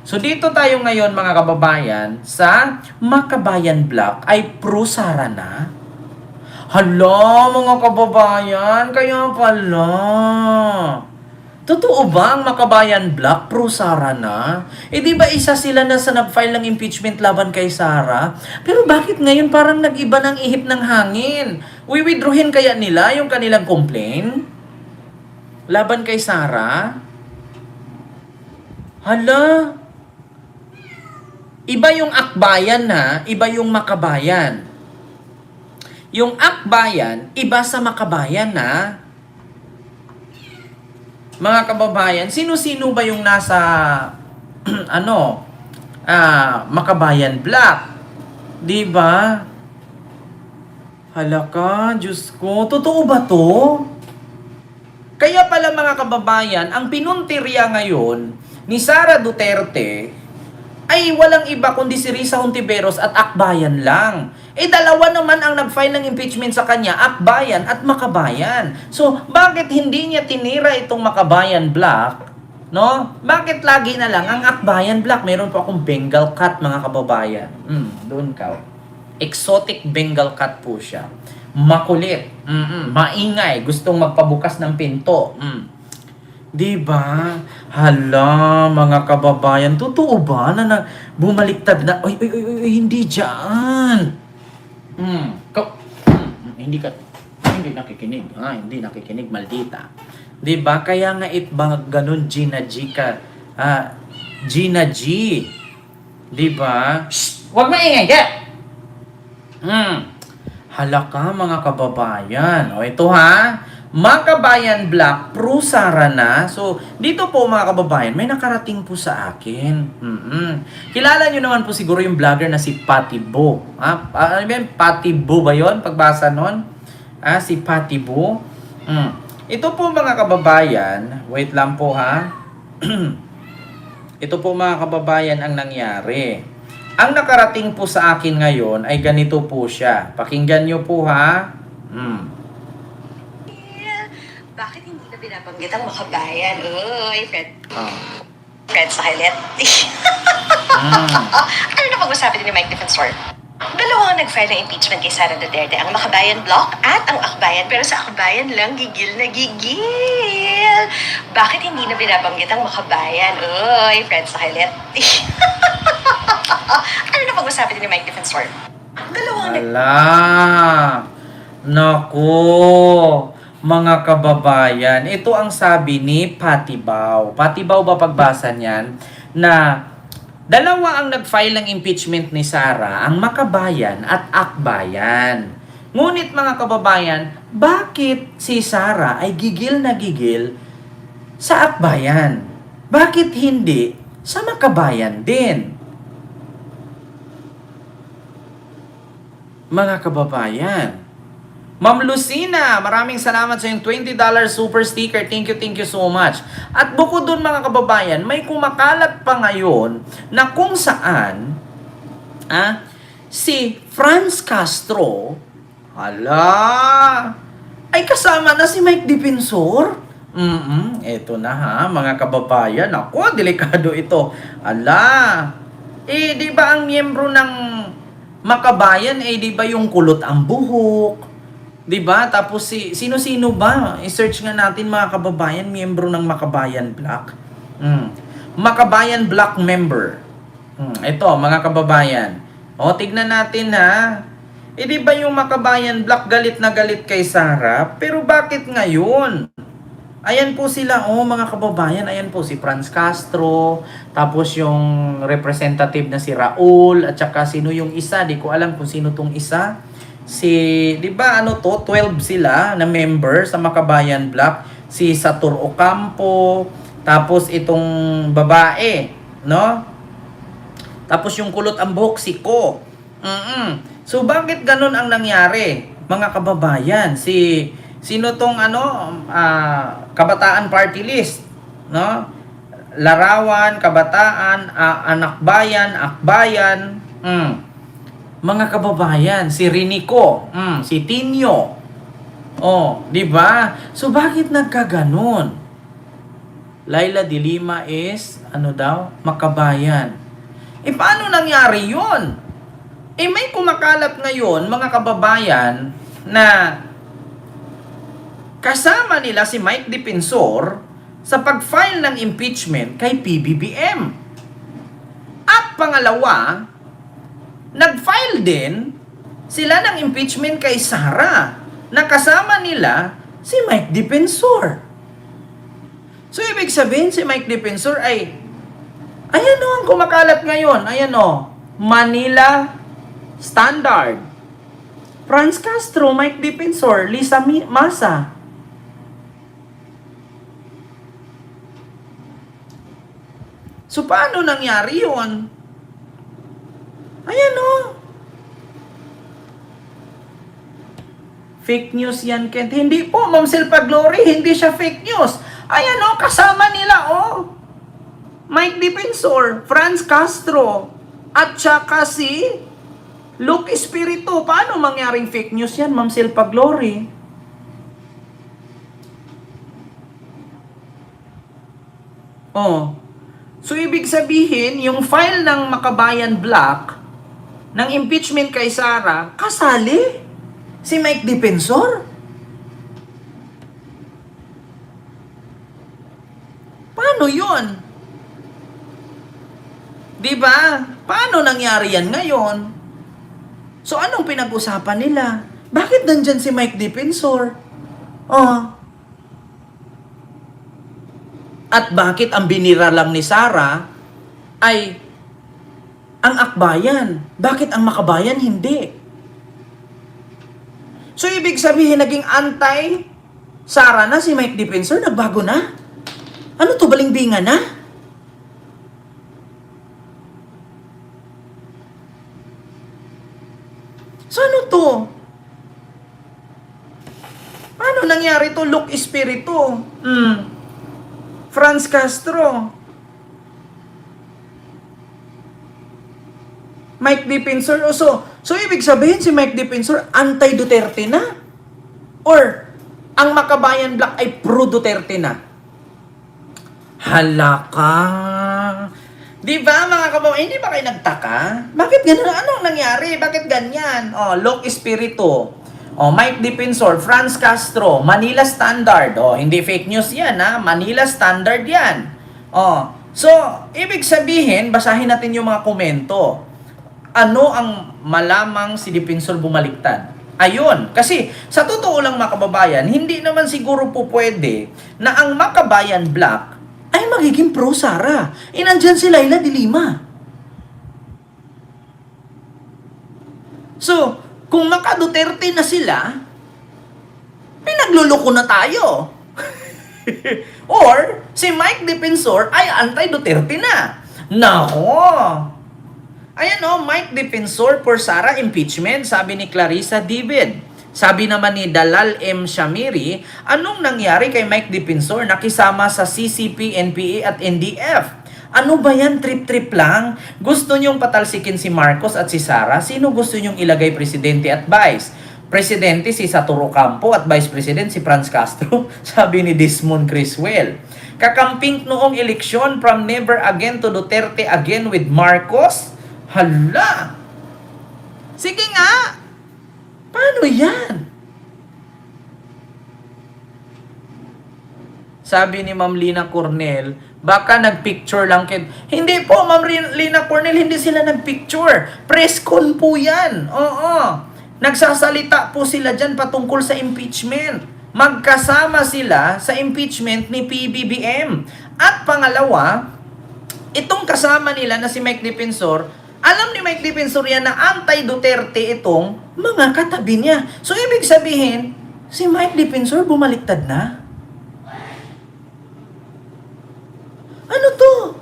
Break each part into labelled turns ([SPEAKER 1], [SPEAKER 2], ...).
[SPEAKER 1] So dito tayo ngayon mga kababayan sa Makabayan Block ay pro-Sara na. Hala mga kababayan, kaya pala. Totoo ba ang Makabayan Block pro-Sara na? Eh di ba isa sila na sa nag-file ng impeachment laban kay Sara? Pero bakit ngayon parang nag-iba ng ihip ng hangin? Withdrawin kaya nila yung kanilang complaint? Laban kay Sara? Hala, iba yung akbayan na, iba yung makabayan. Yung akbayan, iba sa makabayan na. Mga kababayan, sino-sino ba yung nasa, Makabayan Block? Diba? Hala ka, Diyos ko, totoo ba to? Kaya pala mga kababayan, ang pinuntirya ngayon ni Sara Duterte ay walang iba kundi si Risa Hontiveros at Akbayan lang. Eh dalawa naman ang nag-file ng impeachment sa kanya, Akbayan at Makabayan. So, bakit hindi niya tinira itong Makabayan Block? No? Bakit lagi na lang ang Akbayan Block? Meron pa akong Bengal cat mga kababayan. Doon ka. Exotic Bengal cat po siya. Makulit. Maingay. Gustong magpabukas ng pinto. Diba? Hala, mga kababayan, totoo ba na bumaliktad na, hindi dyan. Hindi nakikinig. Hindi nakikinig, maldita. Diba? Kaya nga ganun, Gina G ka. Gina G. Diba? Shh! Huwag maingay ka! Hala ka, mga kababayan. O, ito ha. Makabayan Block, pro-Sara na. So, dito po mga kababayan, may nakarating po sa akin. Kilala nyo naman po siguro yung vlogger na si Patty Bo. Patty Bo ba yun? Pagbasa nun? Si Patty Bo. Ito po mga kababayan, wait lang po ha. Ito po mga kababayan ang nangyari. Ang nakarating po sa akin ngayon ay ganito po siya. Pakinggan nyo po ha.
[SPEAKER 2] Bakit hindi na binabanggit ang Makabayan? Uy, Fred Sakilet. Ano na pag-usapin ni Mike Defensor? Dalawa ang nag-file ng impeachment kay Sara Duterte, ang Makabayan Block at ang Akbayan. Pero sa Akbayan lang, gigil na gigil. Bakit hindi na binabanggit ang Makabayan? Uy, Fred Sakilet. Ano na pag-usapin ni Mike Defensor? Dalawa ang
[SPEAKER 1] Naku, mga kababayan, ito ang sabi ni Patty Bao. Patty Bao ba pagbasa niyan? Na dalawa ang nag-file ng impeachment ni Sara, ang Makabayan at Akbayan. Ngunit mga kababayan, bakit si Sara ay gigil na gigil sa Akbayan? Bakit hindi sa Makabayan din? Mga kababayan, Ma'am Lucina, maraming salamat sa yung $20 super sticker. Thank you so much. At bukod dun mga kababayan, may kumakalat pa ngayon na kung saan si Franz Castro, ay kasama na si Mike Defensor. Eto na ha, mga kababayan. Ako, delikado ito. Di ba ang miyembro ng Makabayan, di ba yung kulot ang buhok? Diba? Tapos sino-sino ba? I-search nga natin mga kababayan, miyembro ng Makabayan Block. Makabayan Block member. Ito, mga kababayan. Tignan natin ha. Di ba yung Makabayan Block galit na galit kay Sara? Pero bakit ngayon? Ayan po sila, mga kababayan. Ayan po si Franz Castro. Tapos yung representative na si Raul. At saka sino yung isa? Di ko alam kung sino tong isa. Di ba 12 sila na member sa Makabayan Block, si Satur Ocampo, tapos itong babae, no? Tapos yung kulot ang buhok si Ko. So bakit ganun ang nangyari, mga kababayan? Sino tong Kabataan Party List, no? Larawan, Kabataan, Anakbayan, Akbayan, mga kababayan, si Rinico, si Tinio. Di ba? So bakit nagkaganon? Laila de Lima is, ano daw? Makabayan. Paano nangyari yun? May kumakalat ngayon, mga kababayan, na kasama nila si Mike Defensor sa pag-file ng impeachment kay PBBM. At pangalawa, nag-file din sila ng impeachment kay Sara na kasama nila si Mike Defensor. So, ibig sabihin si Mike Defensor ay, ayan o, ang kumakalat ngayon, ayan o, Manila Standard. Franz Castro, Mike Defensor, Lisa Masa. So, paano nangyari yun? Ayan o. Fake news yan, Kent. Hindi po, Ma'am Silpa Glory, hindi siya fake news. Ayan o, kasama nila o. Mike Defensor, Franz Castro, at saka si Luke Espiritu. Paano mangyaring fake news yan, Ma'am Silpa Glory? Oh. So, ibig sabihin, yung file ng Makabayan Black ng impeachment kay Sara, kasali si Mike Defensor. Paano yun? Diba? Paano nangyari yan ngayon? So, anong pinag-usapan nila? Bakit nandyan si Mike Defensor? Oh. At bakit ang binira lang ni Sara ay ang akbayan? Bakit ang Makabayan hindi? So, ibig sabihin, naging anti-Sara na si Mike Defensor? Nagbago na? Ano to, balingbingan na? So, ano to? Paano nangyari to? Luke Espiritu. Franz Castro. Mike Defensor. So, ibig sabihin si Mike Defensor anti-Duterte na? Or, ang Makabayan Black ay pro-Duterte na? Halaka. Di ba, mga kababayan, hindi ba kayo nagtaka? Bakit ganun? Anong nangyari? Bakit ganyan? Luke Espiritu. Mike Defensor, Franz Castro, Manila Standard. Hindi fake news yan, ha? Manila Standard yan. So, ibig sabihin, basahin natin yung mga komento. Ano ang malamang si Defensor bumaliktad? Ayun, kasi sa totoo lang, mga kababayan, hindi naman siguro po pwede na ang Makabayan Black ay magiging pro-Sara. Nandyan si Laila de Lima. So, kung maka-Duterte na sila, pinagluloko na tayo. Or, si Mike Defensor ay anti-Duterte na. Nako! Ayan Mike Defensor for Sara impeachment, sabi ni Clarissa David. Sabi naman ni Dalal M. Shamiri, anong nangyari kay Mike Defensor nakisama sa CCP, NPA at NDF? Ano ba yan? Trip-trip lang? Gusto nyong patalsikin si Marcos at si Sara? Sino gusto nyong ilagay presidente at vice? Presidente si Saturo Campo at Vice President si Franz Castro, sabi ni Desmond Criswell. Kakamping noong eleksyon from never again to Duterte again with Marcos? Hala! Sige nga! Paano yan? Sabi ni Ma'am Lina Cornel, baka nagpicture lang. Hindi po, Ma'am Lina Cornel, hindi sila nagpicture. Press con po yan. Oo. Nagsasalita po sila dyan patungkol sa impeachment. Magkasama sila sa impeachment ni PBBM. At pangalawa, itong kasama nila na si Mike Defensor, alam ni Mike Defensor yan na anti-Duterte itong mga katabi niya. So, ibig sabihin, si Mike Defensor bumaliktad na? Ano to?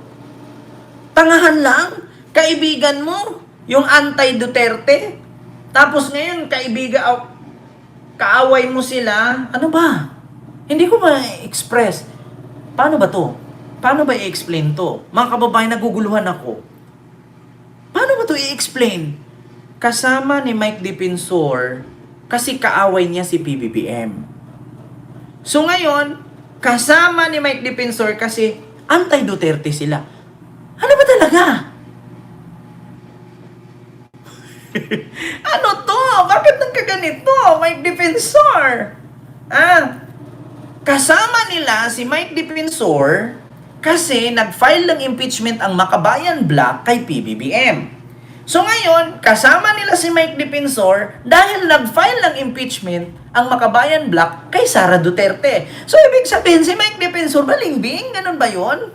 [SPEAKER 1] Tangahan lang? Kaibigan mo? Yung anti-Duterte? Tapos ngayon, kaaway mo sila? Ano ba? Hindi ko ma-express. Paano ba to? Paano ba i-explain to? Mga kababayan, naguguluhan ako. Paano ba to i-explain? Kasama ni Mike Defensor kasi kaaway niya si PBBM. So ngayon, kasama ni Mike Defensor kasi anti-Duterte sila. Ano ba talaga? Ano to? Bakit nagkaganito, Mike Defensor? Kasama nila si Mike Defensor kasi nag-file ng impeachment ang Makabayan Bloc kay PBBM. So ngayon, kasama nila si Mike Defensor dahil nag-file ng impeachment ang Makabayan Bloc kay Sara Duterte. So ibig sabihin si Mike Defensor balimbing? Ganun ba yon?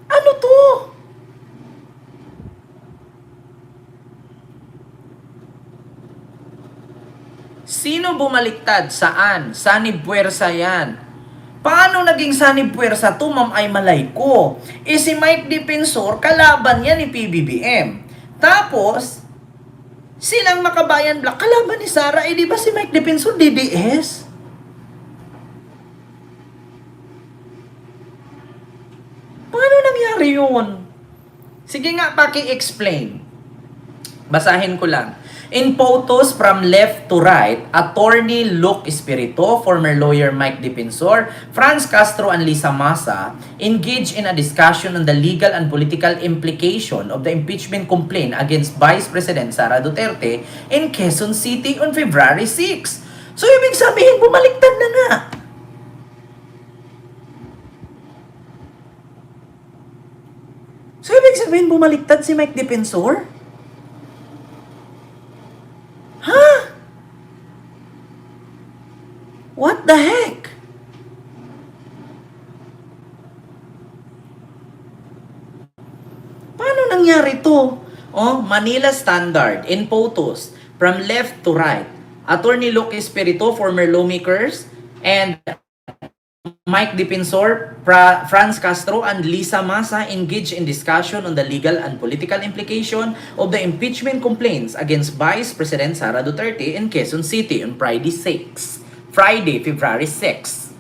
[SPEAKER 1] Ano to? Sino bumaliktad? Saan? Sanib puwersa yan. Paano naging sanib puwersa to, Ma'am ay malay ko? Si Mike Defensor, kalaban niya ni PBBM. Tapos, silang Makabayan Bloc, kalaban ni Sara. Di ba si Mike Defensor, DDS? Paano nangyari yun? Sige nga, paki-explain. Basahin ko lang. In photos from left to right, Attorney Luke Espirito, former lawyer Mike Defensor, Franz Castro, and Lisa Masa engaged in a discussion on the legal and political implication of the impeachment complaint against Vice President Sara Duterte in Quezon City on February 6. So, ibig sabihin, bumaliktad na nga. So, ibig sabihin, bumaliktad si Mike Defensor? What the heck? Paano nangyari to? Manila Standard in photos from left to right. Attorney Luke Espirito, former lawmakers, and Mike Defensor, Franz Castro, and Lisa Masa engaged in discussion on the legal and political implication of the impeachment complaints against Vice President Sara Duterte in Quezon City on Friday, February 6.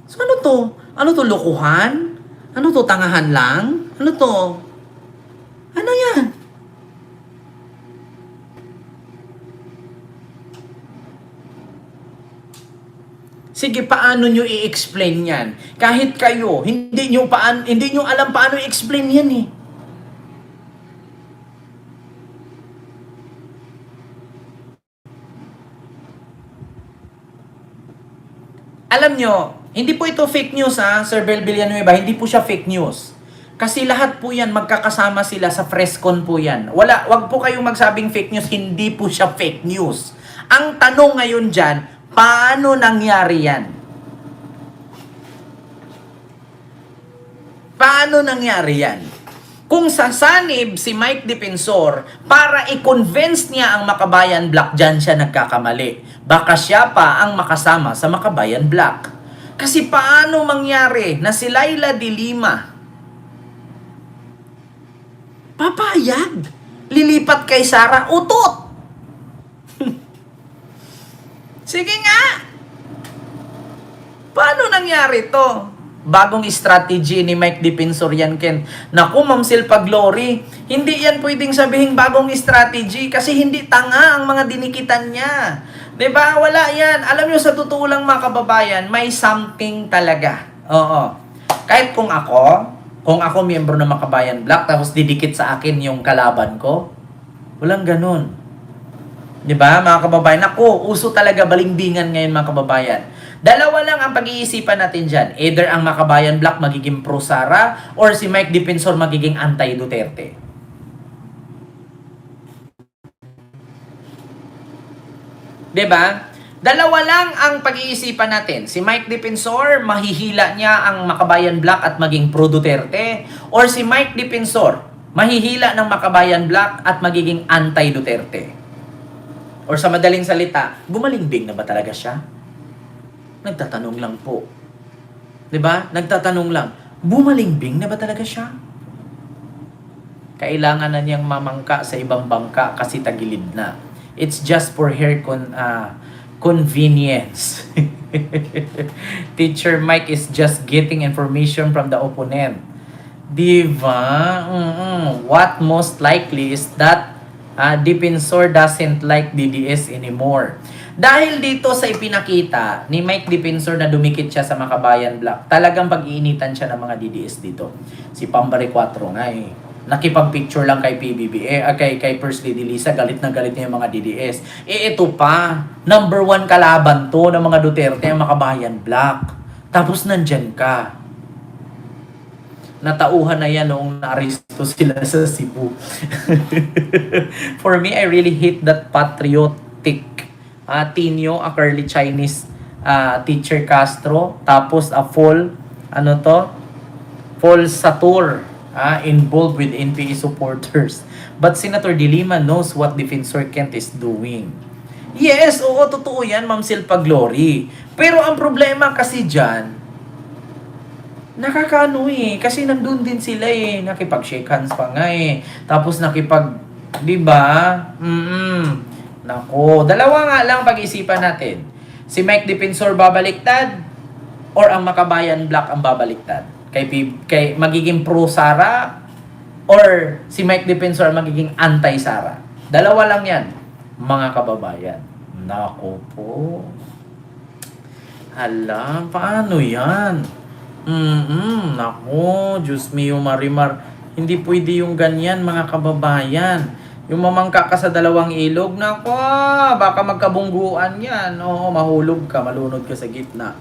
[SPEAKER 1] So ano to? Ano to, lokohan? Ano to, tangahan lang? Ano to? Ano yan? Sige, paano nyo i-explain yan? Kahit kayo, hindi nyo alam paano i-explain yan eh. Alam nyo, hindi po ito fake news Sir Bel Villanueva, hindi po siya fake news. Kasi lahat po yan, magkakasama sila sa Frescon po yan. Wag po kayong magsabing fake news, hindi po siya fake news. Ang tanong ngayon dyan, paano nangyari yan? Paano nangyari yan? Kung sasanib si Mike Defensor para i-convince niya ang Makabayan Bloc, dyan siya nagkakamali. Baka siya pa ang makasama sa Makabayan Bloc. Kasi paano mangyari na si Laila de Lima papayag? Lilipat kay Sara, utot! Sige nga! Paano nangyari to? Bagong strategy ni Mike Defensor yan, Ken. Naku, Ma'am Silpa Glory, hindi yan pwedeng sabihin bagong strategy kasi hindi tanga ang mga dinikitan niya. Diba? Wala yan. Alam nyo, sa totoo lang mga kababayan, may something talaga. Oo. Kahit kung ako miyembro ng Makabayan Bloc, tapos didikit sa akin yung kalaban ko, walang ganun. Diba, mga kababayan? Naku, uso talaga balimbingan ngayon, mga kababayan. Dalawa lang ang pag-iisipan natin dyan. Either ang Makabayan Bloc magiging pro-Sara or si Mike Defensor magiging anti-Duterte. Diba? Dalawa lang ang pag-iisipan natin. Si Mike Defensor, mahihila niya ang Makabayan Bloc at maging pro-Duterte. Or si Mike Defensor, mahihila ng Makabayan Bloc at magiging anti-Duterte. Or sa madaling salita, bumalimbing na ba talaga siya? Nagtatanong lang po. 'Di ba? Nagtatanong lang. Bumalimbing na ba talaga siya? Kailangan na niyang mamangka sa ibang bangka kasi tagilid na. It's just for her convenience. Teacher Mike is just getting information from the opponent. Diba? What most likely is that Defensor doesn't like DDS anymore. Dahil dito sa ipinakita ni Mike Defensor na dumikit siya sa Makabayan Black, talagang pag-iinitan siya ng mga DDS dito. Si Pambare 4 nga eh. Nakipag-picture lang kay PBBM, kay First Lady Lisa, galit na galit niya yung mga DDS. Ito pa, number 1 kalaban to ng mga Duterte, ang Makabayan Black. Tapos nandyan ka. Natauhan na yan noong naaresto sila sa Cebu. For me, I really hate that patriotic Tino, a curly Chinese teacher Castro, tapos a full satur involved with NPA supporters. But Senator De Lima knows what Defensor Kent is doing. Yes, oo, totoo yan, Ma'am Silpa Glory. Pero ang problema kasi dyan, nakakano kasi nandun din sila nakipag-shake hands pa nga tapos di ba? Nako, dalawa nga lang pag-isipan natin. Si Mike Defensor babaliktad or ang Makabayan Black ang babaliktad? Kay magiging pro Sara or si Mike Defensor magiging anti Sara? Dalawa lang yan, mga kababayan. Nako po. Hala, paano yan? Nako, Diyos mio Marimar. Hindi pwede yung ganyan, mga kababayan. Yung mamangka ka sa dalawang ilog, nako, baka magkabungguan yan. Oo, mahulog ka, malunod ka sa gitna.